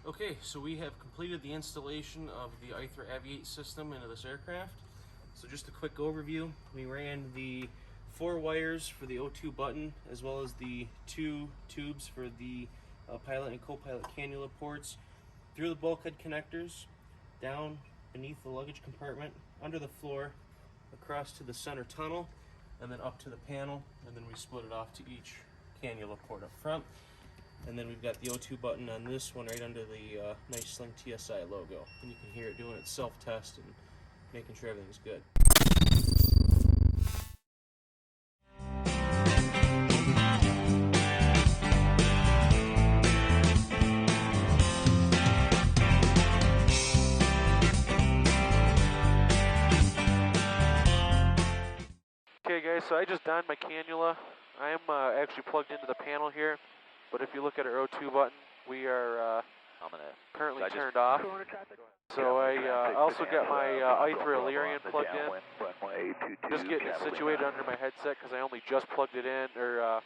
Okay, so we have completed the installation of the Aithre AVi8 system into this aircraft. So just a quick overview, we ran the 4 wires for the O2 button as well as the 2 tubes for the pilot and co-pilot cannula ports through the bulkhead connectors, down beneath the luggage compartment, under the floor, across to the center tunnel, and then up to the panel, and then we split it off to each cannula port up front. And then we've got the O2 button on this one right under the nice Sling TSI logo. And you can hear it doing its self-test and making sure everything's good. Okay guys, so I just donned my cannula. I am actually plugged into the panel here, but if you look at our O2 button, we are currently turned off. So I also got my Aithre Illyrian plugged in. Just getting it situated under my headset because I only just plugged it in, or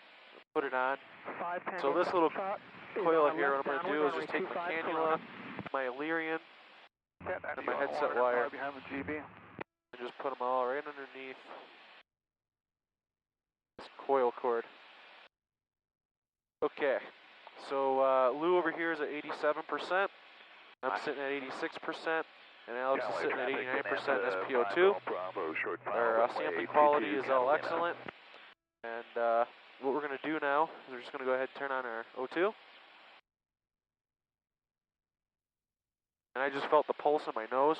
put it on. So this little coil here, what I'm going to do is just take my cannula, my Illyrian, and my headset wire, and just put them all right underneath this coil cord. Okay, so Lou over here is at 87%, I'm sitting at 86%, and Alex is sitting at 89% SPO2. Our sampling quality is all excellent, and what we're going to do now is we're just going to go ahead and turn on our O2. And I just felt the pulse in my nose.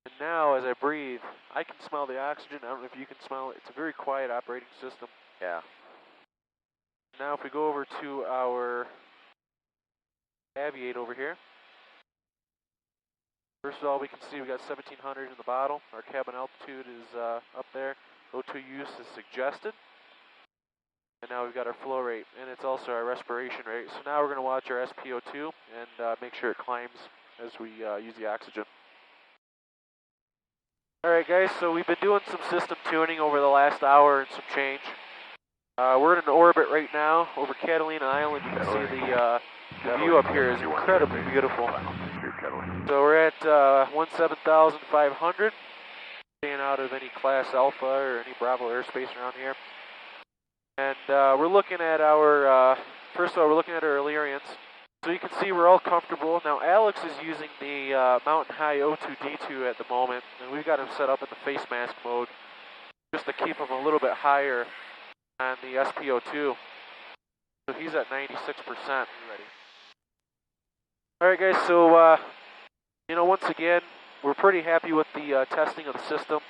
And now, as I breathe, I can smell the oxygen. I don't know if you can smell it. It's a very quiet operating system. Yeah. Now, if we go over to our AVi8 over here, first of all, we can see we got 1700 in the bottle. Our cabin altitude is up there. O2 use is suggested. And now we've got our flow rate, and it's also our respiration rate. So now we're going to watch our SPO2 and make sure it climbs as we use the oxygen. Alright guys, so we've been doing some system tuning over the last hour and some change. We're in an orbit right now over Catalina Island. You can see the view up here is incredibly beautiful. So we're at 17,500, staying out of any Class Alpha or any Bravo airspace around here. And we're looking at our, first of all, we're looking at our Illyrians. So you can see we're all comfortable. Now Alex is using the Mountain High O2D2 at the moment, and we've got him set up in the face mask mode just to keep him a little bit higher on the SPO2. So he's at 96%. Alright guys, so once again, we're pretty happy with the testing of the system.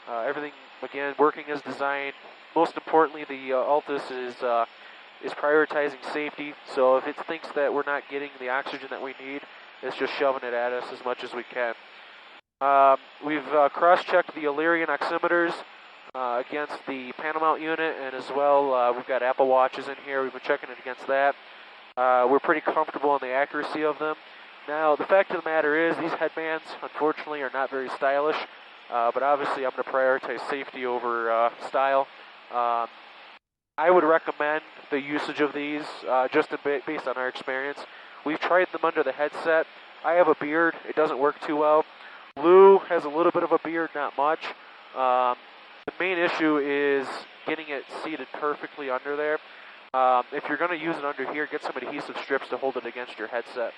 Everything, again, working as designed. Most importantly, the Altus is prioritizing safety, so if it thinks that we're not getting the oxygen that we need, it's just shoving it at us as much as we can. We've cross-checked the Illyrian oximeters against the panel mount unit, and as well we've got Apple Watches in here. We've been checking it against that. We're pretty comfortable in the accuracy of them. Now, the fact of the matter is these headbands, unfortunately, are not very stylish, but obviously I'm going to prioritize safety over style. I would recommend the usage of these just based on our experience. We've tried them under the headset. I have a beard. It doesn't work too well. Lou has a little bit of a beard, not much. The main issue is getting it seated perfectly under there. If you're going to use it under here, get some adhesive strips to hold it against your headset.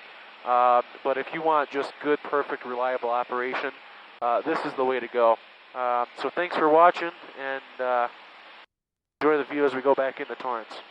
But if you want just good, perfect, reliable operation, this is the way to go. So thanks for watching, and enjoy the view as we go back into Torrance.